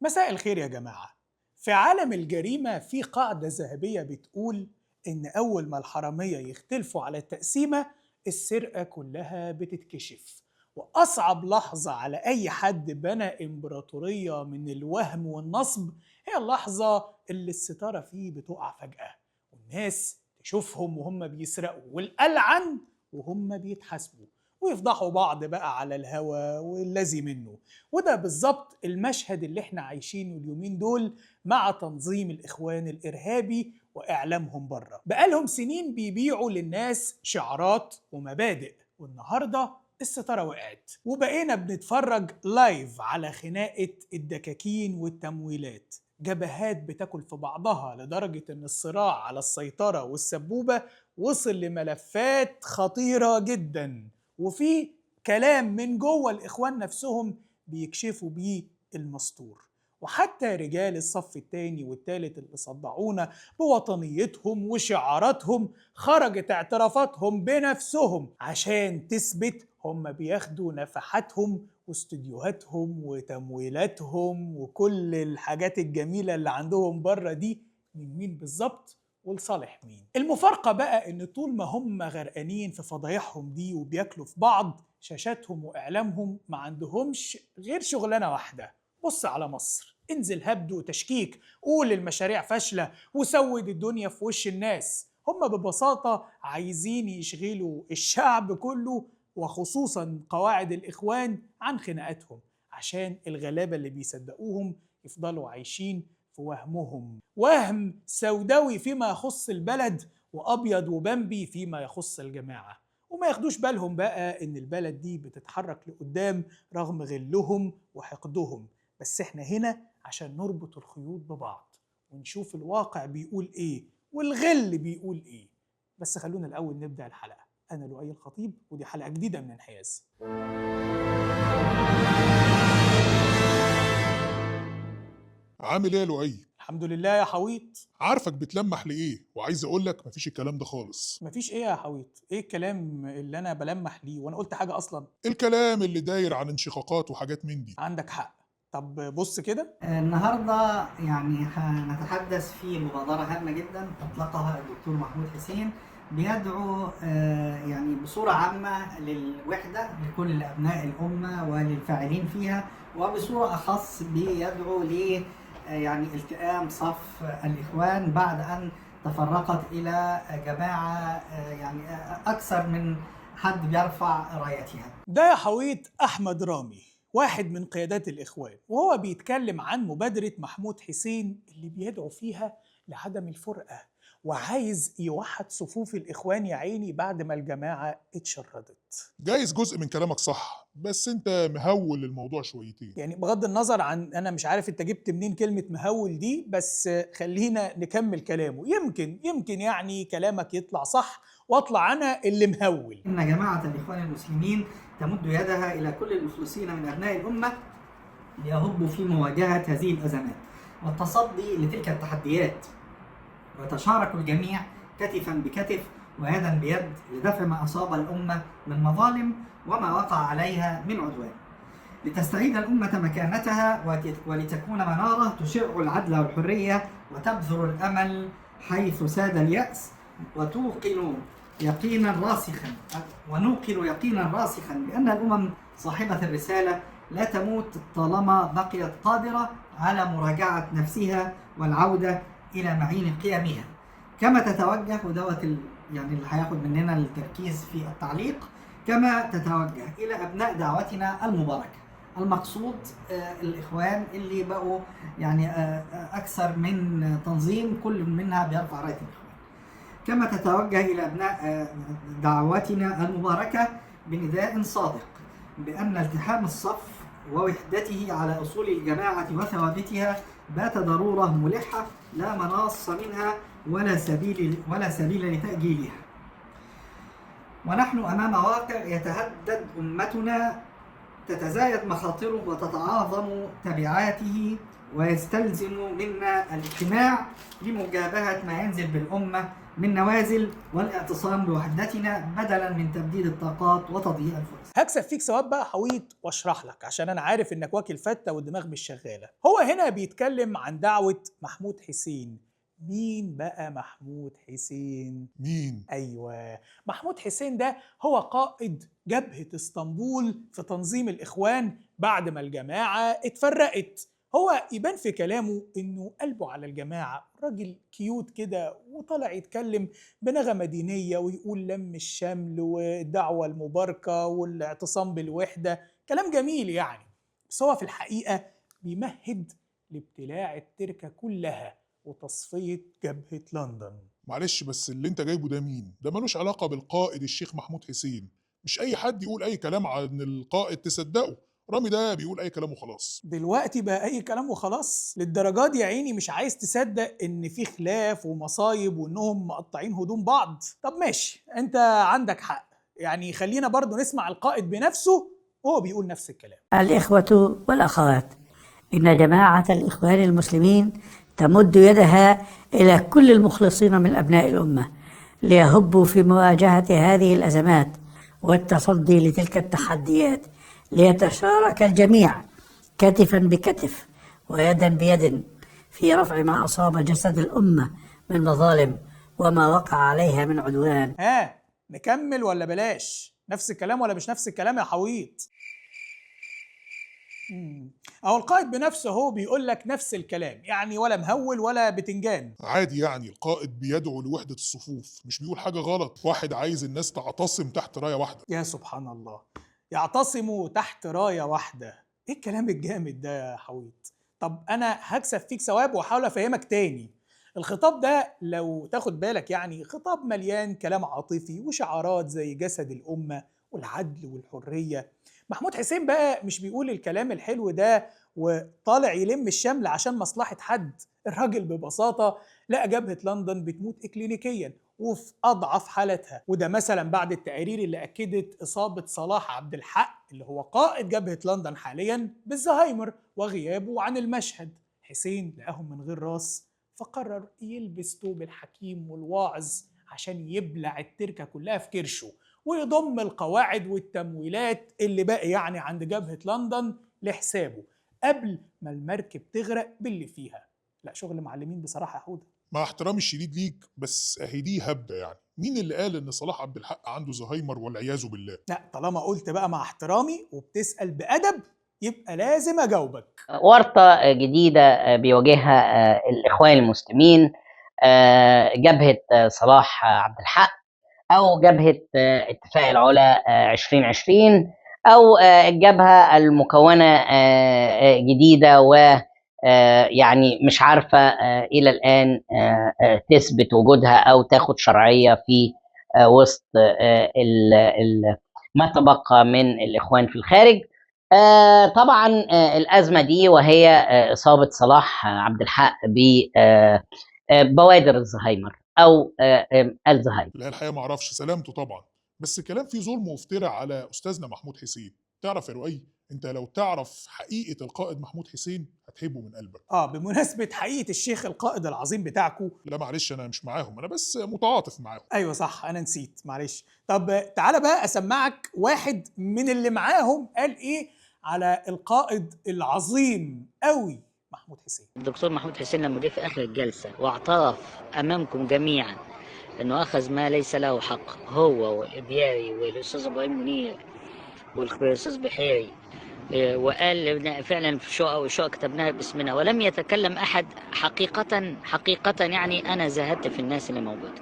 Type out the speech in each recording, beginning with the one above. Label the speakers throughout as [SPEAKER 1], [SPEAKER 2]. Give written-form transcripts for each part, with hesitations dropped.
[SPEAKER 1] مساء الخير يا جماعة. في عالم الجريمة في قاعدة ذهبية بتقول إن أول ما الحرامية يختلفوا على التقسيمة السرقة كلها بتتكشف. وأصعب لحظة على أي حد بنى إمبراطورية من الوهم والنصب هي اللحظة اللي الستارة فيه بتقع فجأة، والناس تشوفهم وهم بيسرقوا والألعن وهم بيتحاسبوا ويفضحوا بعض بقى على الهوا والذي منه. وده بالظبط المشهد اللي احنا عايشينه اليومين دول مع تنظيم الإخوان الإرهابي وإعلامهم بره. بقالهم سنين بيبيعوا للناس شعارات ومبادئ، والنهاردة الستارة وقعت وبقينا بنتفرج لايف على خناقة الدكاكين والتمويلات. جبهات بتاكل في بعضها لدرجة إن الصراع على السيطرة والسبوبة وصل لملفات خطيرة جدا، وفي كلام من جوه الإخوان نفسهم بيكشفوا بيه المستور. وحتى رجال الصف الثاني والثالث اللي صدعونا بوطنيتهم وشعاراتهم خرجت اعترافاتهم بنفسهم عشان تثبت هم بياخدوا نفحاتهم واستديوهاتهم وتمويلاتهم وكل الحاجات الجميلة اللي عندهم بره دي من مين بالظبط ولصالح مين. المفارقة بقى ان طول ما هم غرقانين في فضايحهم دي وبياكلوا في بعض، شاشاتهم واعلامهم ما عندهمش غير شغلانة واحدة: بص على مصر، انزل هبد وتشكيك، قول المشاريع فاشلة وسود الدنيا في وش الناس. هم ببساطة عايزين يشغلوا الشعب كله وخصوصا قواعد الإخوان عن خناقاتهم، عشان الغلابة اللي بيصدقوهم يفضلوا عايشين في وهمهم، وهم سوداوي فيما يخص البلد وأبيض وبمبي فيما يخص الجماعة. وما ياخدوش بالهم بقى إن البلد دي بتتحرك لقدام رغم غلهم وحقدهم. بس إحنا هنا عشان نربط الخيوط ببعض ونشوف الواقع بيقول إيه والغل بيقول إيه. بس خلونا الأول نبدأ الحلقة. أنا لؤي الخطيب ودي حلقة جديدة من انحياز.
[SPEAKER 2] عامل ايه يا لؤي؟
[SPEAKER 1] الحمد لله يا حويط.
[SPEAKER 2] عارفك بتلمح لايه وعايز اقول لك مفيش الكلام ده خالص.
[SPEAKER 1] مفيش إيه يا حويط؟ إيه الكلام اللي أنا بلمح ليه وأنا قلت حاجة أصلا؟
[SPEAKER 2] الكلام اللي داير عن انشقاقات وحاجات من دي.
[SPEAKER 1] عندك حق. طب بص كده.
[SPEAKER 3] النهارده هنتحدث في مبادرة هامة جدا أطلقها الدكتور محمود حسين، بيدعو بصورة عامة للوحدة لكل أبناء الأمة وللفاعلين فيها، وبصورة أخص بيدعو ل التئام صف الإخوان بعد أن تفرقت إلى جماعة أكثر من حد بيرفع رايتها.
[SPEAKER 1] ده يا حويط أحمد رامي، واحد من قيادات الإخوان، وهو بيتكلم عن مبادرة محمود حسين اللي بيدعو فيها لعدم الفرقة وعايز يوحد صفوف الإخوان يا عيني بعد ما الجماعة اتشردت.
[SPEAKER 2] جايز جزء من كلامك صح، بس انت مهول الموضوع شويتين.
[SPEAKER 1] يعني بغض النظر عن أنا مش عارف أنت جبت منين كلمة مهول دي، بس خلينا نكمل كلامه، يمكن يعني كلامك يطلع صح واطلع أنا اللي مهول.
[SPEAKER 3] إن جماعة الإخوان المسلمين تمد يدها إلى كل المخلصين من أبناء الأمة ليهبوا في مواجهة هذه الأزمات والتصدي لتلك التحديات، ويتشارك الجميع كتفا بكتف ويدا بيد لدفع ما أصاب الأمة من مظالم وما وقع عليها من عدوان، لتستعيد الأمة مكانتها ولتكون منارة تشع العدل والحرية وتبذر الأمل حيث ساد اليأس، ونوقن يقينا راسخا بأن الأمم صاحبة الرسالة لا تموت طالما بقيت قادرة على مراجعة نفسها والعودة إلى معين قيمها. كما تتوجه ودوت اللي هياخد مننا التركيز في التعليق، كما تتوجه إلى أبناء دعوتنا المباركة المقصود الإخوان اللي بقوا أكثر من تنظيم كل منها بيرفع راية الإخوان. كما تتوجه إلى أبناء دعواتنا المباركة بنداء صادق بأن التحام الصف ووحدته على أصول الجماعة وثوابتها بات ضرورة ملحة لا مناص منها ولا سبيل لتأجيلها. ونحن أمام واقع يتهدد أمتنا تتزايد مخاطره وتتعاظم تبعاته، ويستلزم منا الاجتماع لمجابهة ما ينزل بالأمة من نوازل والاعتصام بوحدتنا بدلا من تبديد الطاقات وتضييع الفرص.
[SPEAKER 1] هكسب فيك ثواب بقى حويط واشرح لك، عشان انا عارف انك واكل فتة والدماغ مش شغالة. هو هنا بيتكلم عن دعوة محمود حسين. مين بقى محمود حسين؟
[SPEAKER 2] مين؟
[SPEAKER 1] أيوة، محمود حسين ده هو قائد جبهة اسطنبول في تنظيم الإخوان بعد ما الجماعة اتفرقت. هو يبان في كلامه إنه قلبه على الجماعة، راجل كيوت كده وطلع يتكلم بنغمة دينية ويقول لم الشمل والدعوة المباركة والاعتصام بالوحدة، كلام جميل يعني. بس هو في الحقيقة بيمهد لابتلاع التركة كلها وتصفية جبهة لندن.
[SPEAKER 2] معلش، بس اللي انت جايبه ده مين؟ ده ملوش علاقة بالقائد الشيخ محمود حسين. مش أي حد يقول أي كلام عن القائد تصدقه. رامي ده بيقول أي كلام وخلاص.
[SPEAKER 1] دلوقتي بقى أي كلام وخلاص؟ للدرجات دي يا عيني مش عايز تصدق إن في خلاف ومصايب وإنهم مقطعين هدوم بعض؟ طب ماشي، أنت عندك حق، يعني خلينا برضو نسمع القائد بنفسه وهو بيقول نفس الكلام.
[SPEAKER 4] الإخوة والأخوات، إن جماعة الإخوان المسلمين تمد يدها إلى كل المخلصين من أبناء الأمة ليهبوا في مواجهة هذه الأزمات والتصدي لتلك التحديات، ليتشارك الجميع كتفا بكتف ويدا بيد في رفع ما أصاب جسد الأمة من مظالم وما وقع عليها من عدوان.
[SPEAKER 1] نكمل ولا بلاش؟ نفس الكلام ولا مش نفس الكلام يا حويط؟ أهو القائد بنفسه هو بيقول لك نفس الكلام، يعني ولا مهول ولا بتنجان.
[SPEAKER 2] عادي يعني، القائد بيدعو لوحدة الصفوف، مش بيقول حاجة غلط. واحد عايز الناس تعتصم تحت راية واحدة.
[SPEAKER 1] يا سبحان الله، يعتصموا تحت راية واحدة. ايه الكلام الجامد ده يا حويط؟ طب انا هكسب فيك ثواب واحاول افهمك تاني. الخطاب ده لو تاخد بالك يعني خطاب مليان كلام عاطفي وشعارات زي جسد الأمة والعدل والحرية. محمود حسين بقى مش بيقول الكلام الحلو ده وطالع يلم الشمل عشان مصلحة حد. الراجل ببساطة لقى جبهة لندن بتموت إكلينيكيا وفي أضعف حالتها، وده مثلا بعد التقارير اللي أكدت إصابة صلاح عبد الحق اللي هو قائد جبهة لندن حاليا بالزهايمر وغيابه عن المشهد. حسين لقاهم من غير راس فقرر يلبس ثوب الحكيم والواعظ عشان يبلع التركة كلها في كرشه ويضم القواعد والتمويلات اللي باقي يعني عند جبهة لندن لحسابه قبل ما المركب تغرق باللي فيها. لا شغل معلمين بصراحة يا حودة.
[SPEAKER 2] مع احترامي الشديد ليك، بس اهي دي هبدة يعني. مين اللي قال ان صلاح عبد الحق عنده زهايمر والعياذ بالله؟
[SPEAKER 1] لا طالما قلت بقى مع احترامي وبتسأل بأدب يبقى لازم أجاوبك.
[SPEAKER 5] ورطة جديدة بيواجهها الإخوان المسلمين، جبهة صلاح عبد الحق أو جبهة اتفاق العلا 2020 أو الجبهة المكونة جديدة و يعني مش عارفة إلى الآن تثبت وجودها أو تاخد شرعية في وسط ما تبقى من الإخوان في الخارج. طبعا الأزمة دي وهي إصابة صلاح عبد الحق ببوادر الزهايمر أو الزهايمر.
[SPEAKER 2] لا الحقيقة ما اعرفش سلامته طبعا، بس كلام فيه ظلم وافتراء على أستاذنا محمود حسين. تعرف يا رؤي، انت لو تعرف حقيقة القائد محمود حسين هتحبه من قلبك.
[SPEAKER 1] بمناسبة حقيقة الشيخ القائد العظيم بتاعكو.
[SPEAKER 2] لا معلش، انا مش معاهم، انا بس متعاطف معاهم.
[SPEAKER 1] ايوه صح، انا نسيت معلش. طب تعالى بقى اسمعك واحد من اللي معاهم قال ايه على القائد العظيم قوي محمود حسين.
[SPEAKER 6] الدكتور محمود حسين لما جه في اخر الجلسه واعترف امامكم جميعا انه اخذ ما ليس له حق، هو والابياري والاستاذ ابراهيم منير والاستاذ بحيري، وقال فعلا في شقه وشقه كتبناها باسمنا، ولم يتكلم احد. حقيقه يعني انا زهدت في الناس اللي موجوده.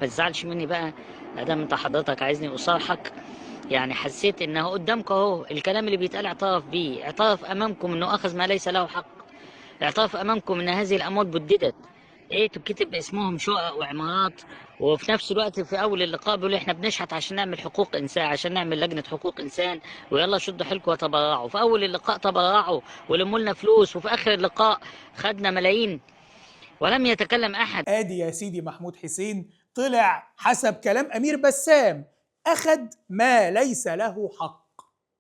[SPEAKER 6] ما تزعلش مني بقى ادام انت حضرتك عايزني اصارحك، يعني حسيت انه قدامك اهو الكلام اللي بيتقال اعترف بيه، اعترف امامكم انه اخذ ما ليس له حق، اعترف امامكم ان هذه الاموال بددت، تكتب باسمهم شقق وعمارات، وفي نفس الوقت في اول اللقاء بيقولوا احنا بنشحت عشان نعمل حقوق انسان، عشان نعمل لجنه حقوق انسان، ويلا شدوا حيلكم وتبرعوا. في اول اللقاء تبرعوا ولموا لنا فلوس، وفي اخر اللقاء خدنا ملايين ولم يتكلم احد.
[SPEAKER 1] ادي يا سيدي محمود حسين طلع حسب كلام امير بسام اخد ما ليس له حق.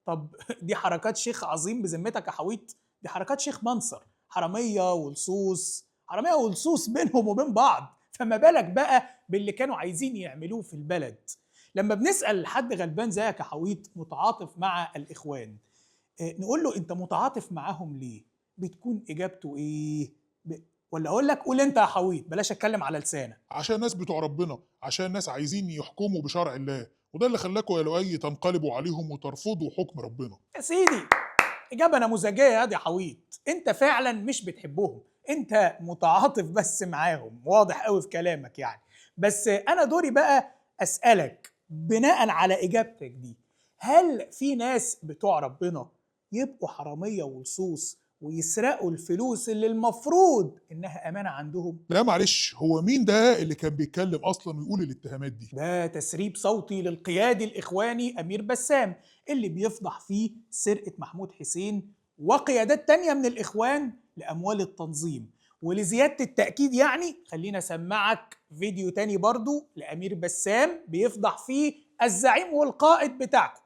[SPEAKER 1] طب دي حركات شيخ عظيم بذمتك يا حويط؟ دي حركات شيخ منصر، حراميه ولصوص، حراميه ولصوص بينهم وبين بعض، فما بالك بقى باللي كانوا عايزين يعملوه في البلد. لما بنسال حد غلبان زيك يا حويط متعاطف مع الاخوان، نقول له انت متعاطف معاهم ليه؟ بتكون اجابته ايه؟ ولا اقول لك قول انت يا حويط، بلاش اتكلم على لسانك.
[SPEAKER 2] عشان الناس بتوع ربنا، عشان الناس عايزين يحكموا بشرع الله، وده اللي خلاكوا يا لؤي تنقلبوا عليهم وترفضوا حكم ربنا.
[SPEAKER 1] يا سيدي اجابه نموذجيه يا دي حويط، انت فعلا مش بتحبهم، انت متعاطف بس معاهم، واضح قوي في كلامك يعني. بس انا دوري بقى اسالك بناء على اجابتك دي، هل في ناس بتوع ربنا يبقوا حراميه ولصوص ويسرقوا الفلوس اللي المفروض انها امانه عندهم؟
[SPEAKER 2] لا معلش، هو مين ده اللي كان بيتكلم اصلا ويقول الاتهامات دي؟
[SPEAKER 1] ده تسريب صوتي للقيادي الاخواني امير بسام، اللي بيفضح فيه سرقه محمود حسين وقيادات تانية من الاخوان لاموال التنظيم. ولزياده التاكيد يعني خلينا اسمعك فيديو تاني برضو لامير بسام بيفضح فيه الزعيم والقائد بتاعكم،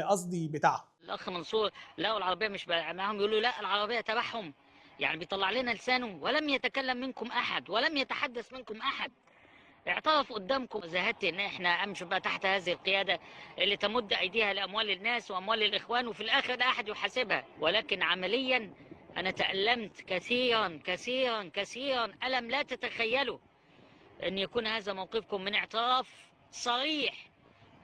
[SPEAKER 1] قصدي بتاعهم.
[SPEAKER 6] الاخ منصور لقوا العربيه مش معاهم، يقولوا لا العربيه تبعهم، يعني بيطلع لنا لسانه. ولم يتكلم منكم احد ولم يتحدث منكم احد، اعترف قدامكم. زهدت ان احنا امشي بقى تحت هذه القياده اللي تمد ايديها لاموال الناس واموال الاخوان، وفي الاخر لا احد يحاسبها. ولكن عمليا انا تالمت كثيرا كثيرا كثيرا الم لا تتخيلوا ان يكون هذا موقفكم من اعتراف صريح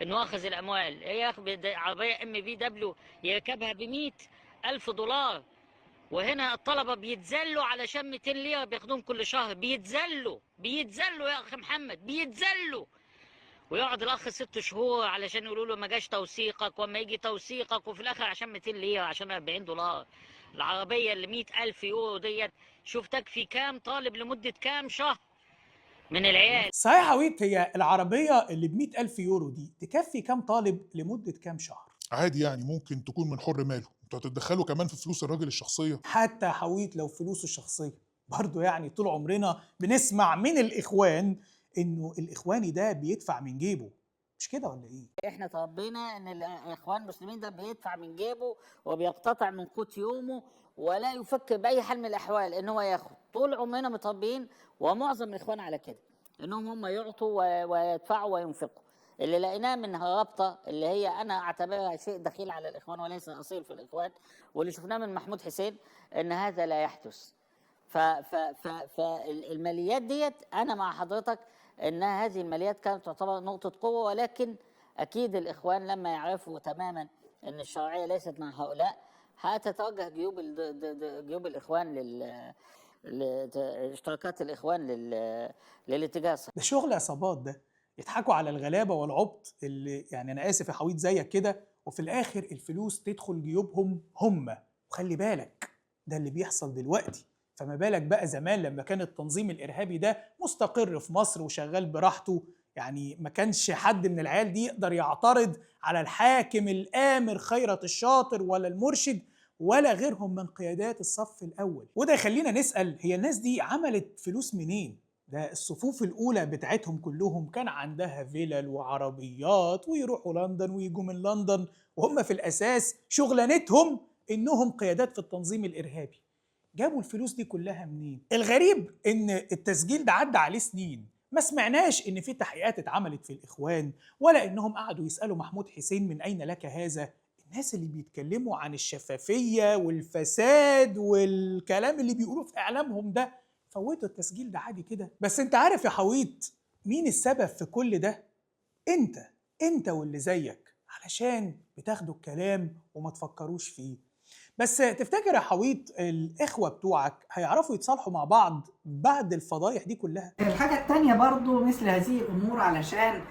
[SPEAKER 6] انه اخذ الاموال. ياخذ عربيه BMW يركبها ب$100,000، وهنا الطلبه بيتذلوا علشان 200 ليره بياخدوهم كل شهر، بيتذلوا يا اخ محمد، بيتذلوا. ويقعد الاخ 6 شهور علشان يقولوا له ما جاش توثيقك، وما يجي توثيقك، وفي الاخر عشان 200 ليره، عشان $40. العربيه اللي 100,000 يورو ديت شوف تكفي كام طالب لمده كام شهر من العيال.
[SPEAKER 1] صحيح يا حويط، هي العربيه اللي ب100,000 يورو دي تكفي كام طالب لمده كام شهر؟
[SPEAKER 2] عادي يعني، ممكن تكون من حر ماله، انتوا هتتدخلوا كمان في فلوس الراجل الشخصيه؟
[SPEAKER 1] حتى حويط لو فلوسه الشخصيه برضه، يعني طول عمرنا بنسمع من الاخوان انه الاخواني ده بيدفع من جيبه، مش كده ولا ايه؟
[SPEAKER 6] احنا طبينا ان الاخوان المسلمين ده بيدفع من جيبه وبيقتطع من قوت يومه، ولا يفكر باي حال من الاحوال ان هو ياخد. طول عمرنا مطبقين، ومعظم الاخوان على كده، انهم هم يعطوا ويدفعوا وينفقوا. اللي لقيناه منها رابطه اللي هي انا اعتبرها شيء دخيل على الاخوان وليس اصيل في الاخوان، واللي شفناه من محمود حسين ان هذا لا يحدث. فالماليات ديت انا مع حضرتك ان هذه الماليات كانت تعتبر نقطه قوه، ولكن اكيد الاخوان لما يعرفوا تماما ان الشرعيه ليست مع هؤلاء هتتوجه جيوب الاخوان اشتراكات الاخوان للاتجاه الصحيح.
[SPEAKER 1] ده شغل عصابات، ده يضحكوا على الغلابه والعبط اللي يعني انا اسف يا حويط زيك كده، وفي الاخر الفلوس تدخل جيوبهم هم. وخلي بالك ده اللي بيحصل دلوقتي، فما بالك بقى زمان لما كان التنظيم الارهابي ده مستقر في مصر وشغال براحته، يعني ما كانش حد من العيال دي يقدر يعترض على الحاكم الآمر خيرت الشاطر ولا المرشد ولا غيرهم من قيادات الصف الأول. وده يخلينا نسأل، هي الناس دي عملت فلوس منين؟ ده الصفوف الأولى بتاعتهم كلهم كان عندها فيلل وعربيات، ويروحوا لندن ويجوا من لندن، وهم في الأساس شغلانتهم إنهم قيادات في التنظيم الإرهابي. جابوا الفلوس دي كلها منين؟ الغريب إن التسجيل ده عدى عليه سنين، ما سمعناش إن في تحقيقات اتعملت في الإخوان، ولا إنهم قعدوا يسألوا محمود حسين من أين لك هذا. الناس اللي بيتكلموا عن الشفافية والفساد والكلام اللي بيقولوه في إعلامهم ده فوتوا التسجيل ده عادي كده. بس أنت عارف يا حويط مين السبب في كل ده؟ أنت واللي زيك، علشان بتاخدوا الكلام وما تفكروش فيه. بس تفتكر يا حويط الإخوة بتوعك هيعرفوا يتصالحوا مع بعض بعد الفضايح دي كلها؟
[SPEAKER 3] الحاجة التانية برضو مثل هذه الأمور علشان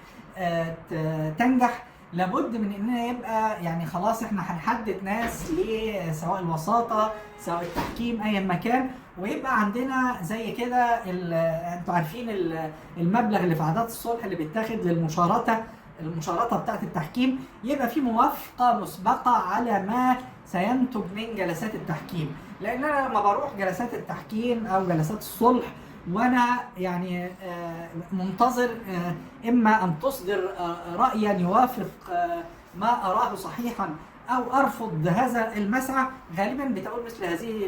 [SPEAKER 3] تنجح لابد من إننا يبقى يعني خلاص إحنا هنحدد ناس سواء الوساطة سواء التحكيم أي مكان، ويبقى عندنا زي كده أنتوا عارفين المبلغ اللي في عادات الصلح اللي بيتاخد المشارطة بتاعت التحكيم، يبقى في موافقة مسبقة على ما سينتج من جلسات التحكيم. لأن أنا لما بروح جلسات التحكيم أو جلسات الصلح وأنا يعني منتظر إما أن تصدر رأيا يوافق ما أراه صحيحا أو أرفض هذا المسعى، غالبا بتؤول مثل هذه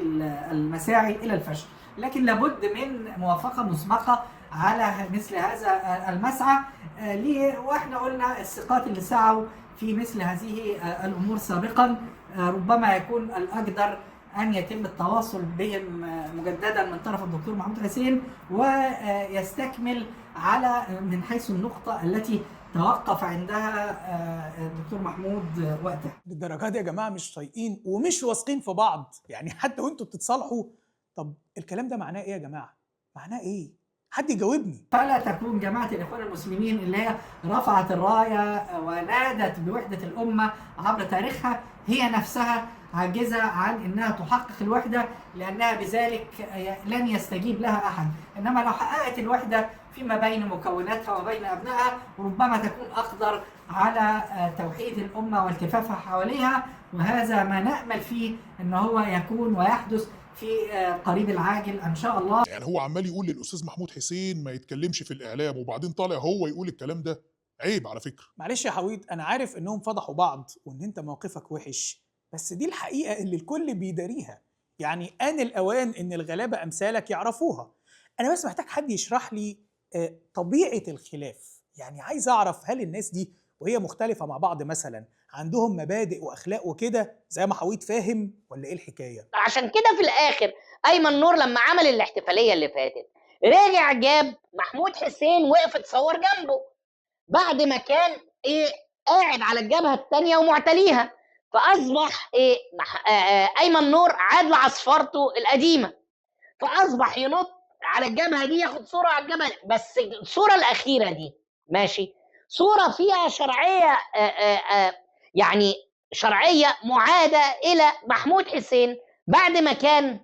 [SPEAKER 3] المساعي إلى الفشل. لكن لابد من موافقة مسبقة على مثل هذا المسعى. واحنا قلنا الثقات اللي سعوا في مثل هذه الأمور سابقا ربما يكون الأقدر أن يتم التواصل بهم مجددا من طرف الدكتور محمود حسين، ويستكمل على من حيث النقطة التي توقف عندها الدكتور محمود وقتها.
[SPEAKER 1] للدرجات دي يا جماعة مش طايقين ومش واثقين في بعض؟ يعني حتى وانتوا بتتصالحوا؟ طب الكلام ده معناه ايه يا جماعة؟ معناه ايه؟ حد يجاوبني.
[SPEAKER 3] فلا تكون جماعة الإخوان المسلمين اللي هي رفعت الراية ونادت بوحدة الأمة عبر تاريخها هي نفسها عاجزة عن أنها تحقق الوحدة، لأنها بذلك لن يستجيب لها أحد. إنما لو حققت الوحدة فيما بين مكوناتها وبين أبنائها ربما تكون أقدر على توحيد الأمة والتفافها حواليها، وهذا ما نأمل فيه أن هو يكون ويحدث في قريب العاجل ان شاء الله.
[SPEAKER 2] يعني هو عمال يقول للاستاذ محمود حسين ما يتكلمش في الاعلام، وبعدين طالع هو يقول الكلام ده. عيب على فكره.
[SPEAKER 1] معلش يا حويد، انا عارف انهم فضحوا بعض وان انت موقفك وحش، بس دي الحقيقة اللي الكل بيداريها. يعني آن الأوان إن الغلابة أمثالك يعرفوها. أنا بس محتاج حد يشرح لي طبيعة الخلاف. يعني عايز أعرف هل الناس دي وهي مختلفة مع بعض مثلا عندهم مبادئ وأخلاق وكده زي ما حويد فاهم، ولا إيه الحكاية؟
[SPEAKER 5] عشان كده في الآخر أيمن نور لما عمل الاحتفالية اللي فاتت رجع جاب محمود حسين وقف اتصور جنبه بعد ما كان قاعد على الجبهة التانية ومعتليها، فأصبح أيمن نور عاد لعصفرته القديمة، فأصبح ينط على الجبهة دي ياخد صورة على الجبهة. بس الصورة الأخيرة دي ماشي صورة فيها شرعية يعني شرعية معادة إلى محمود حسين بعد ما كان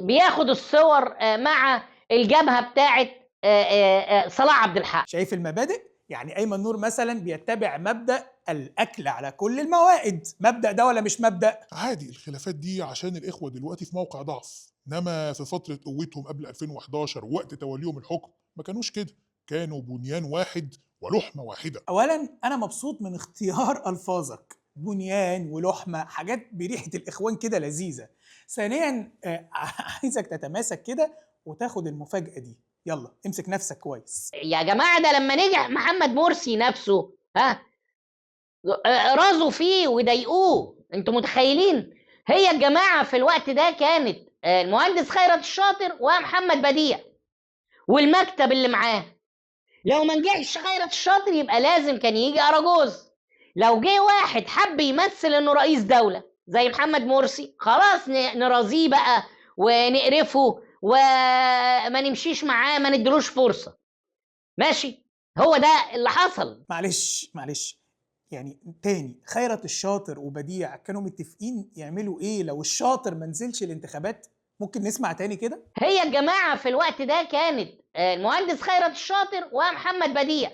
[SPEAKER 5] بياخد الصور مع الجبهة بتاعت صلاح عبد الحق.
[SPEAKER 1] شايف المبادئ؟ يعني أيمن نور مثلا بيتبع مبدأ الأكل على كل الموائد. مبدأ ده ولا مش مبدأ؟
[SPEAKER 2] عادي الخلافات دي عشان الإخوة دلوقتي في موقع ضعف، إنما في فترة قوتهم قبل 2011 ووقت توليهم الحكم ما كانوش كده، كانوا بنيان واحد ولحمة واحدة.
[SPEAKER 1] أولا أنا مبسوط من اختيار ألفاظك، بنيان ولحمة، حاجات بريحة الإخوان كده لذيذة. ثانيا عايزك تتماسك كده وتاخد المفاجأة دي. يلا امسك نفسك كويس
[SPEAKER 5] يا جماعة. ده لما نجح محمد مرسي نفسه رازوا فيه وضايقوه. انتوا متخيلين؟ هي الجماعة في الوقت ده كانت المهندس خيرت الشاطر ومحمد بديع والمكتب اللي معاه. لو ما نجحش خيرت الشاطر يبقى لازم كان يجي أراجوز. لو جه واحد حب يمثل انه رئيس دولة زي محمد مرسي خلاص نرازيه بقى ونقرفه وما نمشيش معاه، ما ندلوش فرصة. ماشي، هو ده اللي حصل.
[SPEAKER 1] معلش يعني تاني، خيرت الشاطر وبديع كانوا متفقين يعملوا ايه لو الشاطر ما نزلش الانتخابات؟ ممكن نسمع تاني كده؟
[SPEAKER 5] هي الجماعة في الوقت ده كانت المهندس خيرت الشاطر ومحمد بديع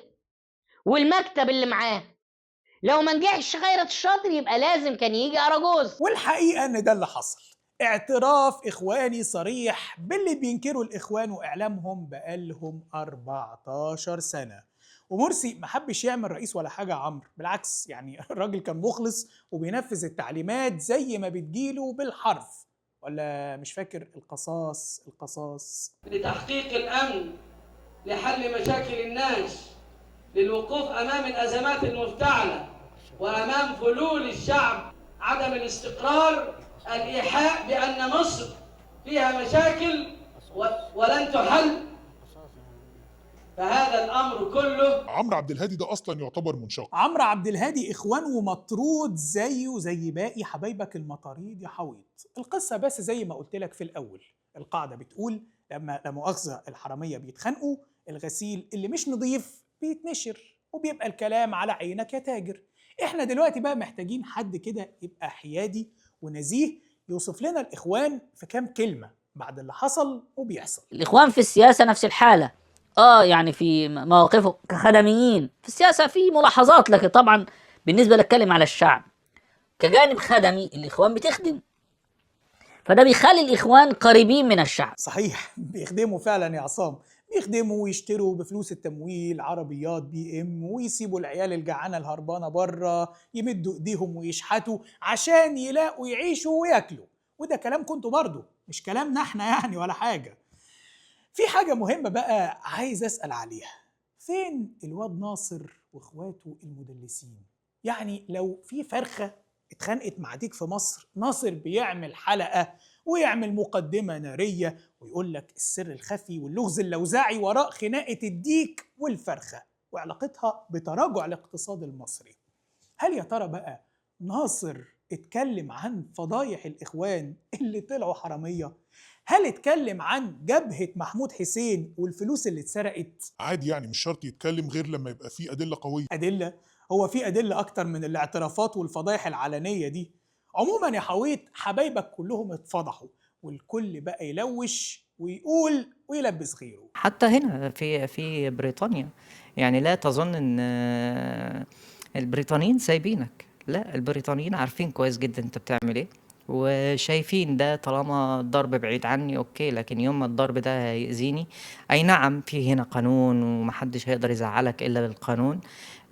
[SPEAKER 5] والمكتب اللي معاه. لو ما نجحش خيرت الشاطر يبقى لازم كان يجي أراجوز.
[SPEAKER 1] والحقيقة ان ده اللي حصل. اعتراف إخواني صريح باللي بينكروا الإخوان وإعلامهم بقالهم 14 سنة. ومرسي ما حبش يعمل رئيس ولا حاجة يا عمرو، بالعكس يعني الراجل كان مخلص وبينفذ التعليمات زي ما بتجيله بالحرف. ولا مش فاكر القصاص
[SPEAKER 7] لتحقيق الأمن، لحل مشاكل الناس، للوقوف أمام الأزمات المفتعلة وأمام فلول الشعب، عدم الاستقرار، الإيحاء بأن مصر فيها مشاكل ولن تحل. فهذا الأمر كله
[SPEAKER 2] عمرو عبد الهادي ده أصلا يعتبر منشق.
[SPEAKER 1] عمرو عبد الهادي إخوان ومطرود زيه زي باقي حبايبك المطاريد يا حويط. القصة بس زي ما قلت لك في الأول، القاعدة بتقول لما لا مؤاخذة الحرامية بيتخانقوا الغسيل اللي مش نظيف بيتنشر وبيبقى الكلام على عينك يا تاجر. احنا دلوقتي بقى محتاجين حد كده يبقى حيادي ونزيه يوصف لنا الإخوان في كام كلمة بعد اللي حصل وبيحصل.
[SPEAKER 8] الإخوان في السياسة نفس الحالة، يعني في مواقفه كخدميين في السياسة في ملاحظات، لكن طبعا بالنسبة للكلام على الشعب كجانب خدمي الإخوان بتخدم، فده بيخلي الإخوان قريبين من الشعب.
[SPEAKER 1] صحيح بيخدموا فعلا يا عصام، بيخدموا ويشتروا بفلوس التمويل عربيات BM، ويسيبوا العيال الجعانة الهربانة بره يمدوا ايديهم ويشحتوا عشان يلاقوا يعيشوا وياكلوا. وده كلام كنتوا برضو، مش كلامنا احنا يعني ولا حاجة. في حاجة مهمة بقى عايز أسأل عليها، فين الواد ناصر واخواته المدلسين؟ يعني لو في فرخة اتخانقت مع ديك في مصر، ناصر بيعمل حلقة ويعمل مقدمة نارية ويقول لك السر الخفي واللغز اللوزعي وراء خناقة الديك والفرخة وعلاقتها بتراجع الاقتصاد المصري. هل يا ترى بقى ناصر اتكلم عن فضايح الإخوان اللي طلعوا حرامية؟ هل اتكلم عن جبهة محمود حسين والفلوس اللي اتسرقت؟
[SPEAKER 2] عادي يعني، مش شرط يتكلم غير لما يبقى فيه أدلة قوية.
[SPEAKER 1] أدلة؟ هو في أدلة أكتر من الاعترافات والفضايح العلنية دي. عموما يا حويط، حبايبك كلهم اتفضحوا والكل بقى يلوش ويقول ويلبس غيره.
[SPEAKER 9] حتى هنا في بريطانيا، يعني لا تظن ان البريطانيين سايبينك، لا، البريطانيين عارفين كويس جدا انت بتعمل ايه، وشايفين ده طالما الضرب بعيد عني اوكي، لكن يوم ما الضرب ده هيأذيني، اي نعم في هنا قانون ومحدش هيقدر يزعلك الا بالقانون،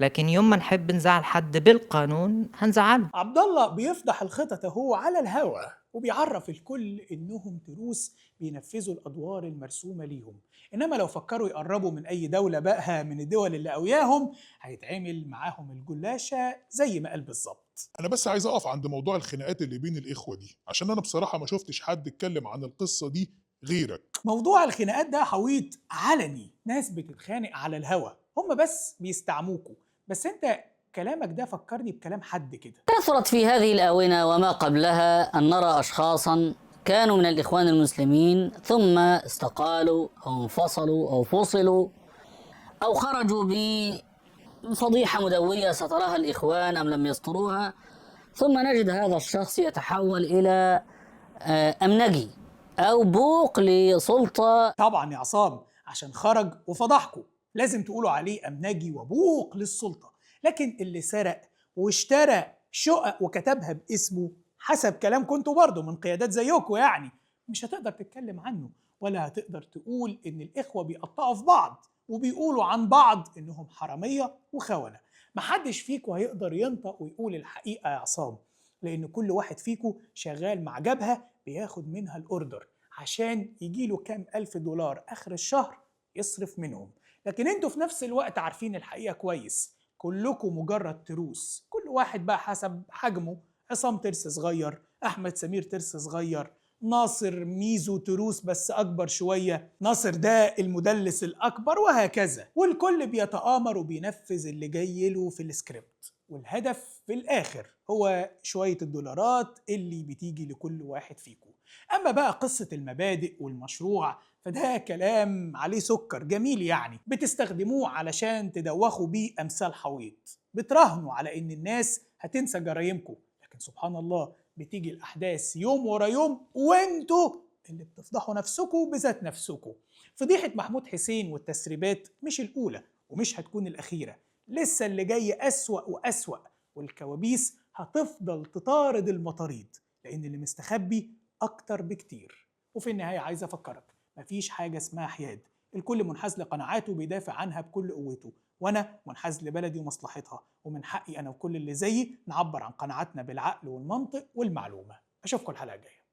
[SPEAKER 9] لكن يوم ما نحب نزعل حد بالقانون هنزعله.
[SPEAKER 1] عبد الله بيفضح الخطط اهو على الهوا وبيعرف الكل انهم تروس بينفذوا الادوار المرسومه ليهم، انما لو فكروا يقربوا من اي دوله بقى من الدول اللي قوياهم هيتعمل معاهم الجلاشه زي ما قال بالظبط.
[SPEAKER 2] أنا بس عايز أقف عند موضوع الخناقات اللي بين الإخوة دي، عشان أنا بصراحة ما شفتش حد اتكلم عن القصة دي غيرك.
[SPEAKER 1] موضوع الخناقات ده حويط علني، ناس بتتخانق على الهوا، هم بس بيستعموكوا. بس انت كلامك ده فكرني بكلام حد كده.
[SPEAKER 8] كثرت في هذه الآونة وما قبلها أن نرى أشخاصا كانوا من الإخوان المسلمين ثم استقالوا أو انفصلوا أو فصلوا أو خرجوا بفضيحة مدوية ستراها الإخوان أم لم يستروها، ثم نجد هذا الشخص يتحول إلى أمنجي أو بوق لسلطة.
[SPEAKER 1] طبعا يا عصام، عشان خرج وفضحكوا لازم تقولوا عليه أمنجي وبوق للسلطة، لكن اللي سرق واشترى شقق وكتبها باسمه حسب كلام كنتوا برضه من قيادات زيكم يعني مش هتقدر تتكلم عنه، ولا هتقدر تقول إن الإخوة بيقطعوا في بعض وبيقولوا عن بعض إنهم حرامية وخونة. محدش فيكم هيقدر ينطق ويقول الحقيقة يا عصام، لأن كل واحد فيكم شغال مع جبهة بياخد منها الأوردر عشان يجيله كام ألف دولار آخر الشهر يصرف منهم. لكن انتوا في نفس الوقت عارفين الحقيقة كويس، كلكم مجرد تروس، كل واحد بقى حسب حجمه. عصام ترس صغير، أحمد سمير ترس صغير، ناصر ميزو تروس بس أكبر شوية، ناصر ده المدلس الأكبر، وهكذا. والكل بيتآمر وبينفذ اللي جاي له في السكريبت، والهدف في الآخر هو شوية الدولارات اللي بتيجي لكل واحد فيكم. أما بقى قصة المبادئ والمشروع فده كلام عليه سكر جميل، يعني بتستخدموه علشان تدوخوا بيه أمثال حويط، بتراهنوا على إن الناس هتنسى جرايمكم، لكن سبحان الله بتيجي الأحداث يوم ورا يوم وانتوا اللي بتفضحوا نفسكم بذات نفسكم. فضيحة محمود حسين والتسريبات مش الأولى ومش هتكون الأخيرة، لسه اللي جاي أسوأ وأسوأ، والكوابيس هتفضل تطارد المطاريد، لأن اللي مستخبي أكتر بكتير. وفي النهاية عايز أفكرك، مفيش حاجة اسمها حياد، الكل منحاز لقناعاته بيدافع عنها بكل قوته، وأنا منحاز لبلدي ومصلحتها، ومن حقي أنا وكل اللي زيي نعبر عن قناعاتنا بالعقل والمنطق والمعلومة. أشوفكم الحلقة الجاية.